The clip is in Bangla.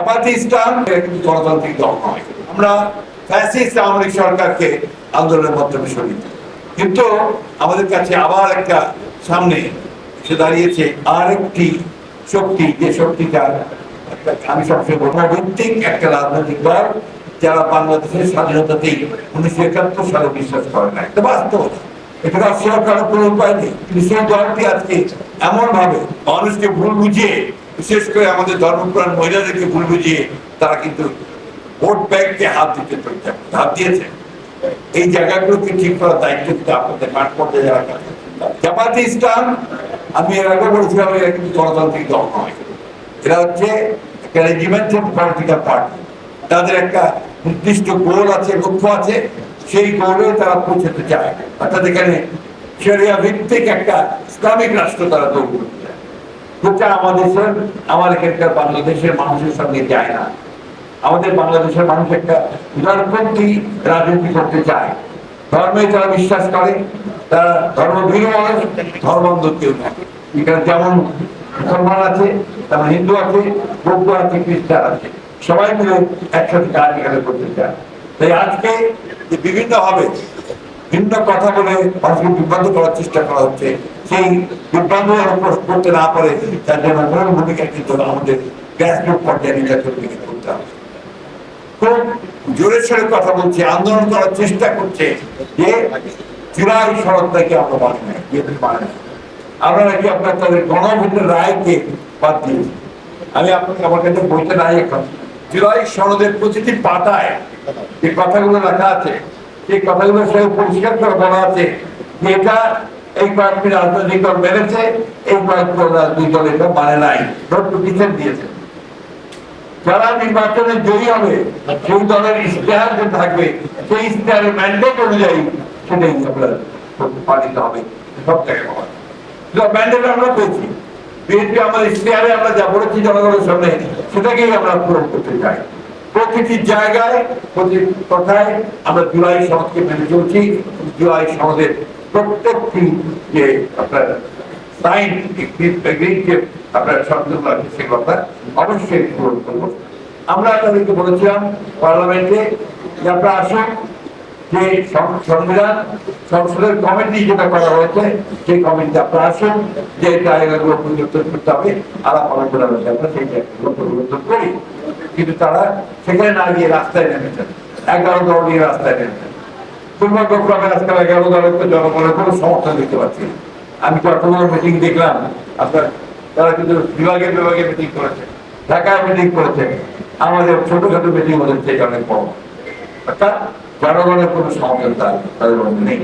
জামাতে ইসলাম কিন্তু গণতান্ত্রিক দল নয়। আমরা ফ্যাসিস্ট আওয়ামী লীগ সরকারকে আন্দোলনের মাধ্যমে সরিয়ে দিই, কিন্তু আমাদের কাছে আবার একটা সামনে এসে দাঁড়িয়েছে আরেকটি শক্তি, যে শক্তিটা আমি সবসময় গণভিত্তিক একটা রাজনৈতিক দল, যারা বাংলাদেশের স্বাধীনতাতেই 1971 সালে বিশ্বাস করে না। এটা বাস্তব, এটা অস্বীকার করার কোনো উপায় নেই। কিন্তু সেই দলটি আজকে এমন ভাবে মানুষকে ভুল বুঝিয়ে, বিশেষ করে আমাদের ধর্মপ্রাণ মহিলাদেরকে ভুল বুঝিয়ে তারা কিন্তু ভোট ব্যাংকে হাত দিয়েছে। এই জায়গাগুলোকে ঠিক করার দায়িত্ব কিন্তু আপনাদের মাঠ পর্যায়ে যারা কাছে। জামাতে ইসলাম, আমি এর আগে বলেছিলাম, এরা কিন্তু গণতান্ত্রিক দল নয়। এরা হচ্ছে একটা রেজিমেন্টাল পলিটিক্যাল পার্টি। তাদের একটা নির্দিষ্ট গোল আছে, লক্ষ্য আছে, সেই গোলে তারা পৌঁছতে চায়। অর্থাৎ এখানে শরিয়া ভিত্তিক একটা ইসলামিক রাষ্ট্র তারা তৈরি করতে চায়। যেটা আমার এখানকার বাংলাদেশের মানুষের সঙ্গে যায় না। আমাদের বাংলাদেশের মানুষ একটা উদারপন্থী রাজনীতি করতে চায়। ধর্মে যারা বিশ্বাস করে, তারা ধর্মভীরু মানুষ, ধর্মান্ধ কেউ থাকে। এখানে যেমন মুসলমান আছে, তেমন হিন্দু আছে, বৌদ্ধ আছে, খ্রিস্টান আছে, সবাই মিলে একসাথে কাজ এখানে করতে চায়। তাই আজকে যে বিভিন্ন হবে ভিন্ন কথা বলে মানুষকে বিভ্রান্ত করার চেষ্টা করা হচ্ছে, সেই বিভ্রান্ত করতে না পারে তার জন্য মূল ভূমিকা কিন্তু আমাদের গ্রাসরুট পর্যায়ে নির্বাচন করতে হবে। খুব জোরে সোরে কথা বলছে, আন্দোলন করার চেষ্টা করছে যে জুলাই সনদটাকে আমরা মানি না, আমরা নাকি আপনার তাদের গণভোটের রায়কে বাদ দিয়েছি। আমি আপনাকে আমার কাছে বইতে নাই এখন, জুলাই সনদের প্রতিটি পাতায় যে কথাগুলো লেখা আছে, সেই কথাগুলো সে পরিষ্কার করে বলা আছে যে এটা এই কয়েকটি রাজনৈতিক দল মেনেছে, এই কয়েকটি রাজনৈতিক দল এটা মানে নাই, নোটিফিকেশন দিয়েছে। যারা নির্বাচনে জয়ী হবে সেই দলের ইশতেহার যে থাকবে, সেই ইশতেহারের ম্যান্ডেট অনুযায়ী সেটাই আপনার পালিত হবে। সব জায়গায় ম্যান্ডেট আমরা পেয়েছি, বিএনপি আমাদের ইশতেহারে আমরা যা বলেছি জনগণের সামনে, সেটাকেই আমরা পূরণ করতে চাই। প্রতিটি জায়গায়, প্রতি কথায় আমরা জুলাই সনদকে মেনে চলছি। জুলাই সনদের প্রত্যেকটি যে আপনার সাইন আপনার শব্দগুলো আছে, সে কথা অবশ্যই পূরণ করবো। আমরা তাদেরকে বলেছিলাম পার্লামেন্টে যে আপনারা আসুন, যে সংবিধান সংসদের কমিটি যেটা করা হয়েছে, সেই কমিটি আপনারা আসুন, যে জায়গাগুলো পরিবর্তন করতে হবে, আলাপ আলোচনা হয়েছে, আমরা সেই জায়গাগুলো পরিবর্তন করি। কিন্তু তারা সেখানে না গিয়ে রাস্তায় নেমেছেন, 11 দল নিয়ে রাস্তায় নেমেছেন। দুর্ভাগ্যক্রমে আজকাল 11 দলের তো জনগণের কোনো সমর্থন দিতে পারছি। আমি চট্টগ্রাম মিটিং দেখলাম, আপনার তারা কিন্তু বিভাগে মিটিং করেছে, ঢাকায় মিটিং করেছে, আমাদের ছোটখাটো মিটিং হচ্ছে অনেক বড়। অর্থাৎ জনগণের কোনো সমর্থন তাদের মধ্যে নেই।